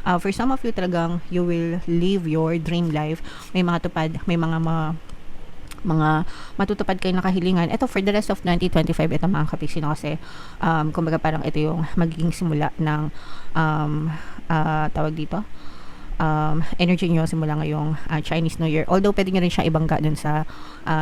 For some of you talagang you will live your dream life. May mga tupad, may mga matutupad kayo na kahilingan. Ito for the rest of 2025, ito mga kapiksino kasi kumbaga parang ito yung magiging simula ng tawag dito energy nyo simula ngayong Chinese New Year. Although pwede nyo rin siya ibangga dun sa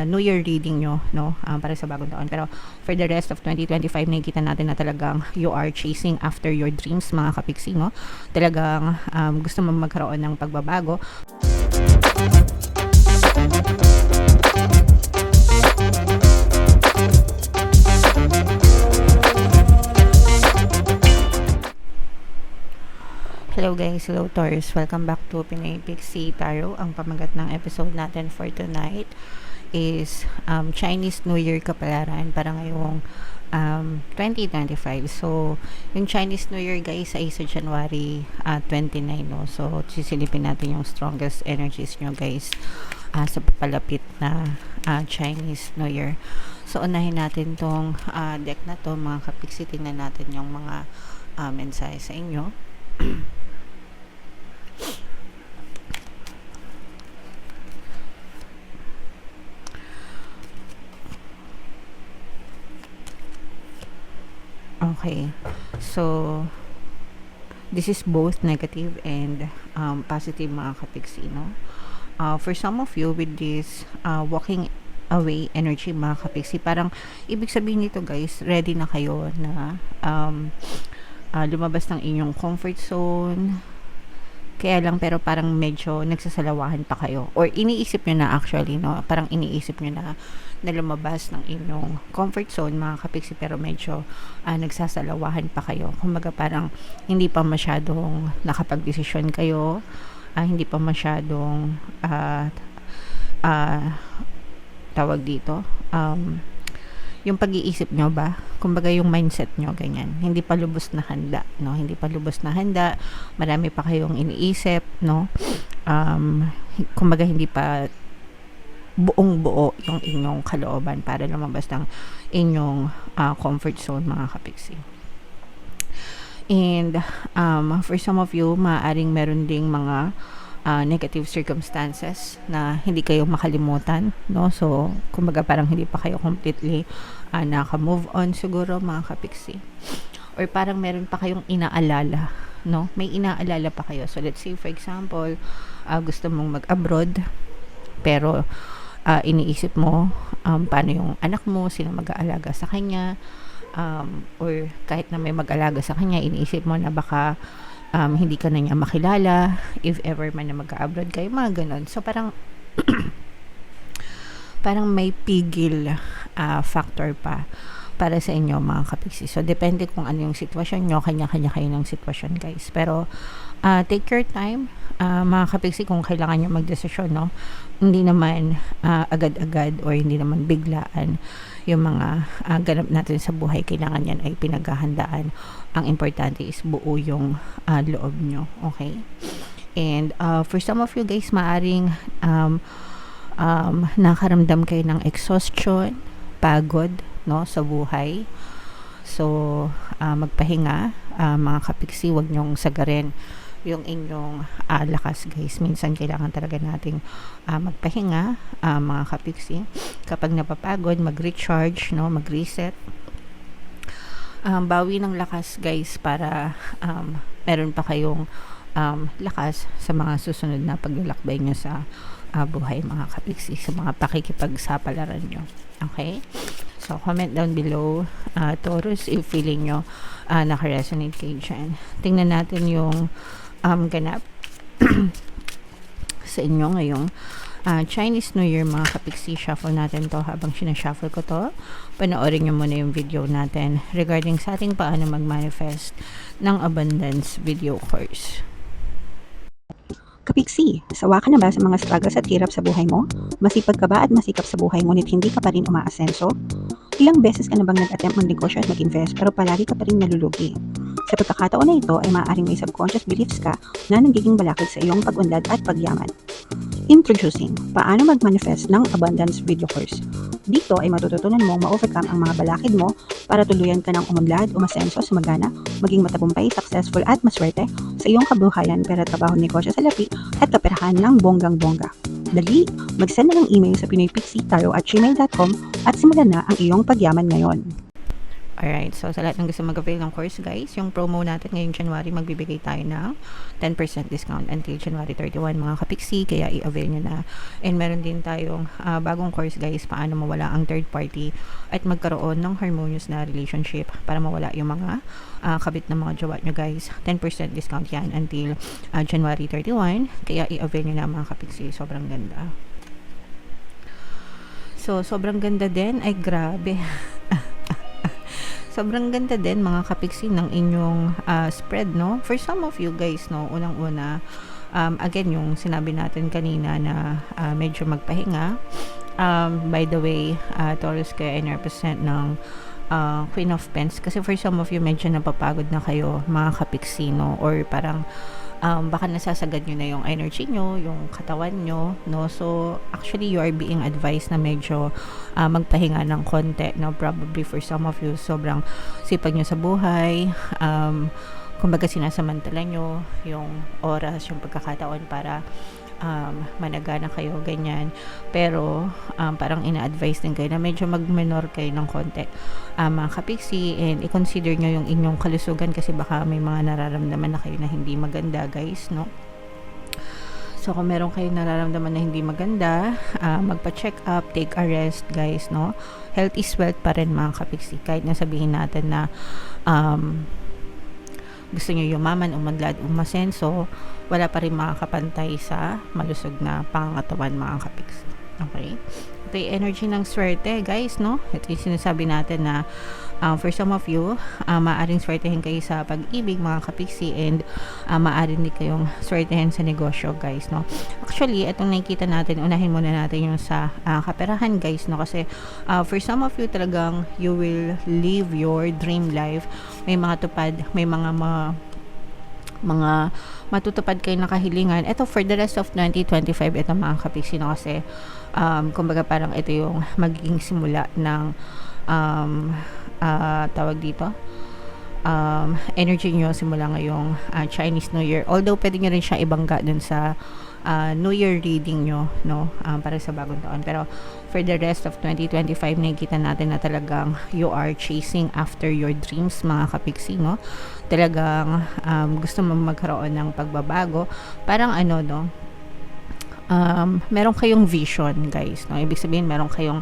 New Year reading nyo, no? Para sa bagong taon. Pero for the rest of 2025, nakikita natin na talagang you are chasing after your dreams, mga kapiksi, no? Talagang gusto mo magkaroon ng pagbabago. Hello guys, hello Taurus. Welcome back to Pinay Pixie Tarot. Ang pamagat ng episode natin for tonight is Chinese New Year kapalaran para ngayong 2025. So, yung Chinese New Year guys ay sa January 29, no? So, sisilipin natin yung strongest energies nyo guys sa papalapit na Chinese New Year. So, unahin natin tong deck na to, mga kapiksi. Tingnan natin yung mga mensahe sa inyo. Okay, so this is both negative and positive, mga kapiksi, no? For some of you with this walking away energy, mga kapiksi, parang ibig sabihin nito guys, ready na kayo na lumabas ng inyong comfort zone. Kaya lang, pero parang medyo nagsasalawahan pa kayo. Or iniisip nyo na actually, no? Parang iniisip nyo na lumabas ng inyong comfort zone, mga kapiksi, pero medyo nagsasalawahan pa kayo. Kumbaga parang hindi pa masyadong nakapag-desisyon kayo. Hindi pa masyadong tawag dito. Yung pag-iisip nyo ba, kumbaga yung mindset nyo, ganyan, hindi pa lubos na handa, no? Hindi pa lubos na handa, marami pa kayong iniisip, no? Kumbaga hindi pa buong buo yung inyong kalooban para lumabas ng inyong comfort zone, mga kapiksi. And for some of you, maaaring meron ding mga negative circumstances na hindi kayo makalimutan, no? So, kumbaga parang hindi pa kayo completely naka-move on siguro, mga kapiksi. Or parang meron pa kayong inaalala, no? May inaalala pa kayo. So, let's say for example, gusto mong mag-abroad, pero iniisip mo paano yung anak mo, sino mag-aalaga sa kanya, or kahit na may mag-alaga sa kanya, iniisip mo na baka hindi ka na niya makilala if ever man na mag-abroad kayo, mga ganon. So parang parang may pigil factor pa para sa inyo, mga kapiksi. So depende kung ano yung sitwasyon nyo, kanya-kanya kayo ng sitwasyon guys. Pero take your time, mga kapiksi, kung kailangan nyo magdesisyon, no? Hindi naman agad-agad or hindi naman biglaan yung mga ganap natin sa buhay. Kailangan yan ay pinaghahandaan. Ang importante is buo yung loob nyo, okay? And for some of you guys, maaring nakaramdam kayo ng exhaustion, pagod, no, sa buhay. So magpahinga, mga kapiksi, wag nyong sagarin yung inyong lakas guys. Minsan kailangan talaga nating magpahinga, mga kapiksi. Kapag napapagod, mag-recharge, no, mag-reset, bawi ng lakas guys, para meron pa kayong lakas sa mga susunod na paglalakbay nyo sa buhay, mga kapiksi, sa mga pakikipagsapalaran nyo. Okay? So, comment down below, Taurus, if feeling nyo naka-resonate kayo dyan. Tingnan natin yung ganap sa inyo ngayong Chinese New Year, mga kapiksi. Shuffle natin to. Habang sinashuffle ko to, panoorin nyo muna yung video natin regarding sa ating paano mag-manifest ng abundance video course. Kapiksi, sawa ka na ba sa mga struggles at hirap sa buhay mo? Masipag ka ba at masikap sa buhay ngunit hindi ka pa rin umaasenso? Ilang beses ka na bang nag-attempt magnegosyo at mag-invest pero palagi ka pa rin nalulugi? Sa pagkakataon na ito ay maaaring may subconscious beliefs ka na nagiging balakid sa iyong pag-unlad at pagyaman. Introducing, paano mag-manifest ng abundance video course. Dito ay matututunan mong ma-overcome ang mga balakid mo para tuluyan ka ng umunlad, umasenso, sumagana, maging matagumpay, successful at maswerte sa iyong kabuhayan, pera, trabaho, negosyo, salapi at kaperahan ng bonggang-bongga. Dali, mag-send na ng email sa pinoypixitaro@gmail.com at simulan na ang iyong pagyaman ngayon. Alright, so sa lahat ng gusto mag-avail ng course guys, yung promo natin ngayong January, magbibigay tayo ng 10% discount until January 31 mga kapiksi, kaya i-avail nyo na. And meron din tayong bagong course guys, paano mawala ang third party at magkaroon ng harmonious na relationship para mawala yung mga kabit ng mga jowa nyo guys. 10% discount yan until January 31, kaya i-avail nyo na mga kapiksi, sobrang ganda. So, sobrang ganda din, ay grabe. Sobrang ganda din mga kapiksi ng inyong spread, no? For some of you guys, no, unang-una, again, yung sinabi natin kanina na medyo magpahinga. By the way, Taurus kayo ay represent ng Queen of Pens. Kasi for some of you, medyo napapagod na kayo mga kapiksi, no? Or parang baka nasasagad nyo na yung energy nyo, yung katawan nyo, no? So, actually, you are being advised na medyo magpahinga ng konti, no? Probably for some of you, sobrang sipag nyo sa buhay, kumbaga sinasamantala nyo yung oras, yung pagkakataon para managana kayo, ganyan. Pero, parang ina-advise din kayo na medyo mag-minor kayo ng konti, mga kapiksi, and i-consider nyo yung inyong kalusugan kasi baka may mga nararamdaman na kayo na hindi maganda, guys, no? So, kung meron kayong nararamdaman na hindi maganda, magpa-check up, take a rest, guys, no? Health is wealth pa rin, mga kapiksi. Kahit na sabihin natin na gusto nyo yumaman, umunlad, umasenso, wala pa rin makakapantay sa malusog na pangangatawan, mga kapiksi. Okay? Ito yung energy ng swerte, guys, no? Ito yung sinasabi natin na for some of you, maaaring swertehin kayo sa pag-ibig, mga kapiksi, and maaaring din kayong swertehin sa negosyo, guys, no? Actually, itong nakikita natin, unahin muna natin yung sa kaperahan, guys, no? Kasi for some of you talagang you will live your dream life. May mga tupad, may mga matutupad kayo na kahilingan. Ito for the rest of 2025, ito mga kapiksi, no? Kasi kumbaga parang ito yung magiging simula ng tawag dito, energy nyo simula ngayong Chinese New Year. Although pwede nyo rin siya ibangga dun sa New Year reading nyo, no? Para sa bagong taon. Pero for the rest of 2025, nakikita natin na talagang you are chasing after your dreams, mga kapiksi, no? Talagang gusto mo magkaroon ng pagbabago. Parang ano, no? Meron kayong vision, guys, no? Ibig sabihin, meron kayong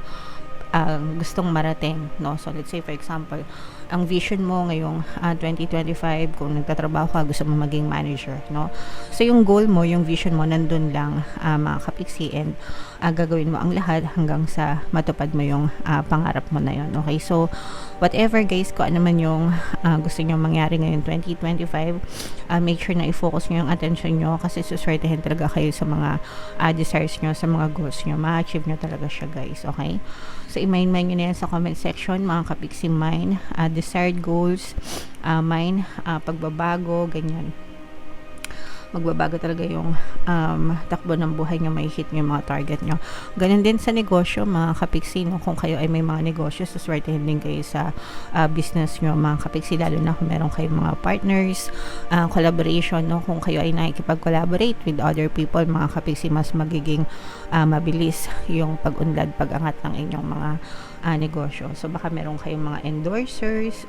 gustong marating, no? So let's say for example, ang vision mo ngayong 2025, kung nagtatrabaho ka, gusto mo maging manager, no? So yung goal mo, yung vision mo, nandun lang, mga kapiksi, and gagawin mo ang lahat hanggang sa matupad mo yung pangarap mo na yun. Okay, so whatever, guys, kung ano man yung gusto nyo mangyari ngayon 2025, make sure na i-focus nyo yung attention nyo kasi suswertehin talaga kayo sa mga desires nyo, sa mga goals nyo, ma-achieve nyo talaga siya, guys. Okay, so i-mind nyo na yan sa comment section, mga kapiksi. Mine, desired goals, mine, pagbabago, ganyan. Magbabago talaga yung takbo ng buhay nyo, may hit nyo yung mga target nyo. Ganun din sa negosyo, mga kapiksi, no? Kung kayo ay may mga negosyo, suswertehin din kayo sa business nyo, mga kapiksi, lalo na kung meron kayong mga partners, collaboration, no? Kung kayo ay nakikipag-collaborate with other people, mga kapiksi, mas magiging mabilis yung pag-unlad, pag-angat ng inyong mga negosyo. So baka meron kayong mga endorsers,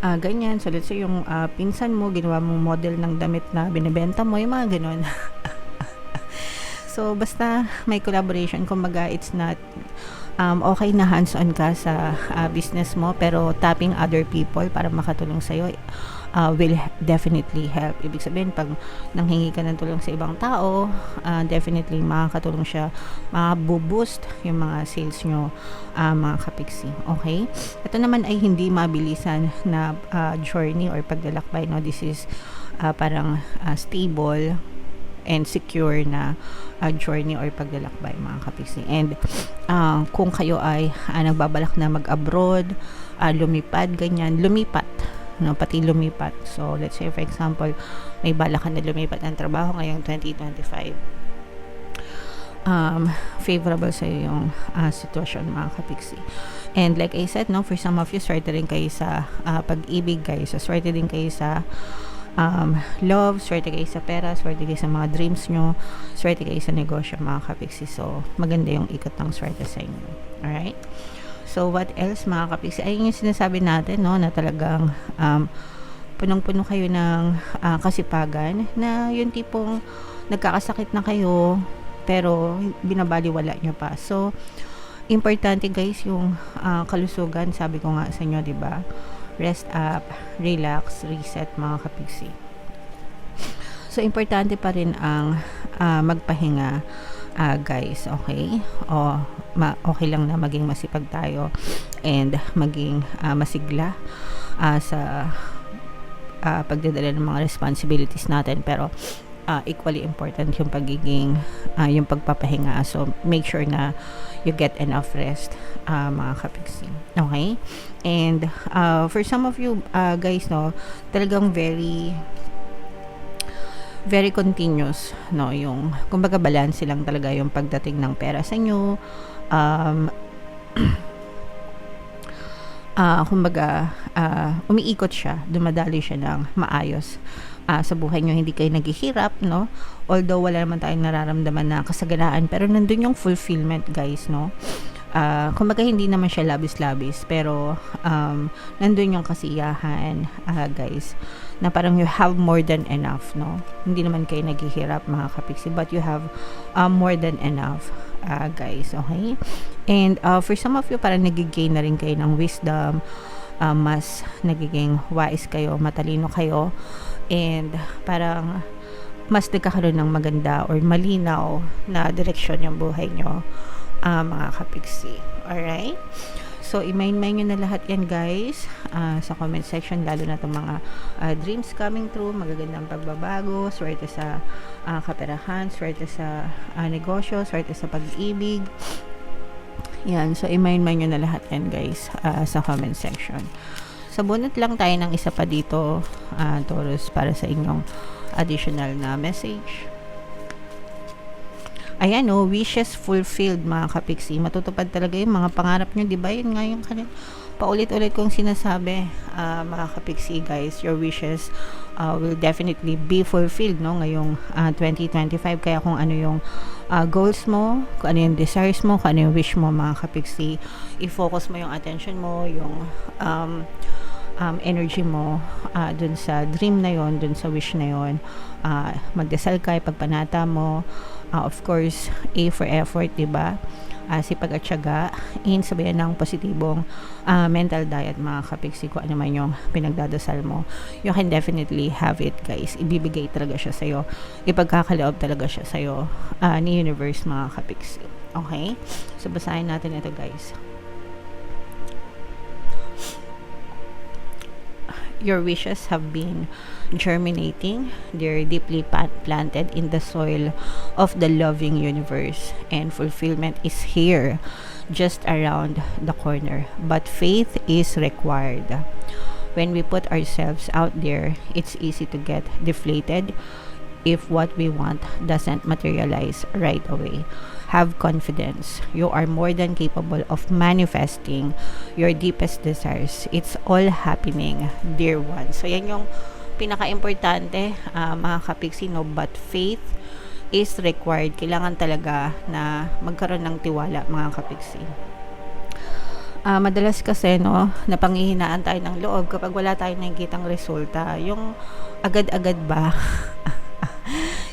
ganyan. So let's say yung pinsan mo, ginawa mong model ng damit na binibenta mo, yung mga ganon. So basta may collaboration, kumbaga it's not okay na hands-on ka sa business mo, pero tapping other people para makatulong sa'yo will definitely help. Ibig sabihin, pag nanghingi ka ng tulong sa ibang tao, definitely makakatulong siya, makabuboost yung mga sales nyo, mga kapiksi. Okay? Ito naman ay hindi mabilisan na journey or paglalakbay, no? This is parang stable and secure na journey or paglalakbay, mga kapiksi. And kung kayo ay nagbabalak na mag-abroad, lumipad, ganyan, lumipat, no, pati lumipat. So let's say for example, may balak ka na lumipat ng trabaho ngayong 2025. favorable sa yung sitwasyon mga kapiksi. And like I said, no, for some of you, swerte rin kayo sa pag-ibig guys. So, swerte din kayo sa love, swerte kayo sa pera, swerte kayo sa mga dreams nyo, swerte kayo sa negosyo mga kapiksi. So, maganda yung ikot ng swerte sa inyo. Alright? So, what else mga kapiksi? Ayun yung sinasabi natin, no, na talagang punong-puno kayo ng kasipagan, na yung tipong nagkakasakit na kayo, pero binabaliwala nyo pa. So, importante guys yung kalusugan, sabi ko nga sa inyo, 'di ba? Rest up, relax, reset mga kapigsi. So importante pa rin ang magpahinga guys, okay? Okay lang na maging masipag tayo and maging masigla sa pagdadala ng mga responsibilities natin, pero equally important yung pagiging yung pagpapahinga. So make sure na you get enough rest mga kapigsi, okay? And for some of you guys, no, talagang very continuous, no, yung kumbaga balance lang talaga yung pagdating ng pera sa inyo. Kumbaga umiikot siya, dumadali siya ng maayos sa buhay nyo, hindi kayo naghihirap, no? Although wala naman tayong nararamdaman na kasaganaan, pero nandun yung fulfillment guys, no? Kumbaga hindi naman siya labis-labis, pero nandun yung kasiyahan guys, na parang you have more than enough, no? Hindi naman kayo naghihirap mga kapiksi, but you have more than enough guys, okay? And for some of you, parang nagigain na rin kayo ng wisdom, mas nagiging wise kayo, matalino kayo, and parang mas nagkakaroon ng maganda or malinaw na direksyon yung buhay nyo mga kapiksi. Alright? So, i-main nyo na lahat yan guys sa comment section, lalo na itong mga dreams coming true, magagandang pagbabago, swerte sa kaperahan, swerte sa negosyo, swerte sa pag-ibig. Yan, so i-main nyo na lahat yan guys sa comment section. So, bunot lang tayo ng isa pa dito, Taurus, para sa inyong additional na message. Ayan, wishes fulfilled mga kapiksi. Matutupad talaga yung mga pangarap nyo, di ba? Yun nga yung paulit-ulit kong sinasabi, mga kapiksi guys, your wishes will definitely be fulfilled, no, ngayong 2025. Kaya kung ano yung goals mo, kung ano yung desires mo, kung ano yung wish mo mga kapiksi, i-focus mo yung attention mo, yung energy mo dun sa dream na yon, dun sa wish na yon. Magdasal ka, pagpanata mo, of course, A for effort, diba? Sipag at syaga, in sabayan ng positibong mental diet mga kapiksi. Kung ano man yung pinagdadasal mo, you can definitely have it guys. Ibibigay talaga siya sa'yo, ipagkakaloob talaga siya sa'yo ni universe mga kapiksi. Okay? So basahin natin ito guys. Your wishes have been germinating. They're deeply planted in the soil of the loving universe, and fulfillment is here, just around the corner. But faith is required. When we put ourselves out there, it's easy to get deflated if what we want doesn't materialize right away. Have confidence. You are more than capable of manifesting your deepest desires. It's all happening, dear one. So, yan yung pinaka-importante, mga kapiksi, no? But faith is required. Kailangan talaga na magkaroon ng tiwala, mga kapiksi. Madalas kasi, no, napanghihinaan tayo ng loob kapag wala tayong nakikitang resulta. Yung agad-agad ba?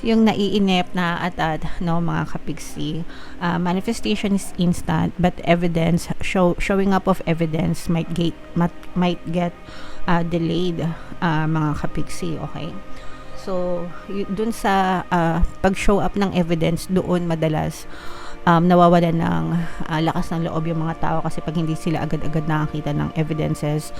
Yung naiinip na at no mga kapigsi. Manifestation is instant, but evidence showing up of evidence might get delayed, mga kapigsi. Okay, so dun sa pag show up ng evidence, doon madalas nawawalan ng lakas ng loob yung mga tao, kasi pag hindi sila agad-agad nakakita ng evidences,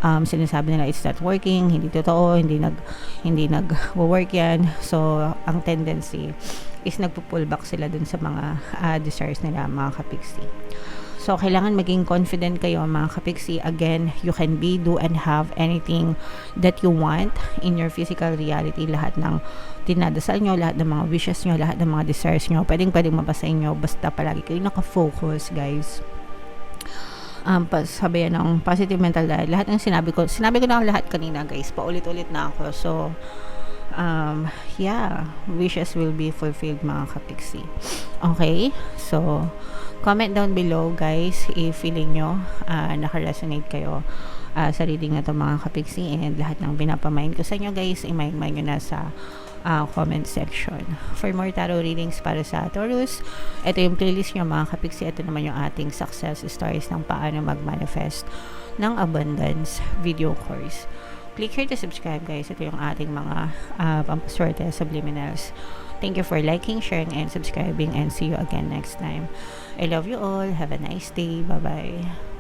sinasabi nila it's not working, hindi totoo, hindi nag-work yan. So ang tendency is nagpo-pull back sila dun sa mga desires nila, mga kapigsi. So, kailangan maging confident kayo mga kapiksi. Again, you can be, do, and have anything that you want in your physical reality. Lahat ng dinadasal nyo, lahat ng mga wishes nyo, lahat ng mga desires nyo, pwedeng mabasa inyo. Basta palagi kayo nakafocus, guys. Sabayan ng positive mental diet. Lahat ng sinabi ko na lahat kanina, guys. Paulit-ulit na ako. So, yeah, wishes will be fulfilled mga kapiksi. Okay? So, comment down below, guys, if feeling nyo naka-resonate kayo sa reading na to mga kapiksi, and lahat ng binapamain ko sa inyo, guys, i-mind nyo na sa comment section. For more tarot readings para sa Taurus, ito yung playlist nyo mga kapiksi. Ito naman yung ating success stories ng paano mag-manifest ng abundance video course. Click here to subscribe, guys. Ito yung ating mga pampaswerte subliminals. Thank you for liking, sharing, and subscribing, and see you again next time. I love you all. Have a nice day. Bye-bye.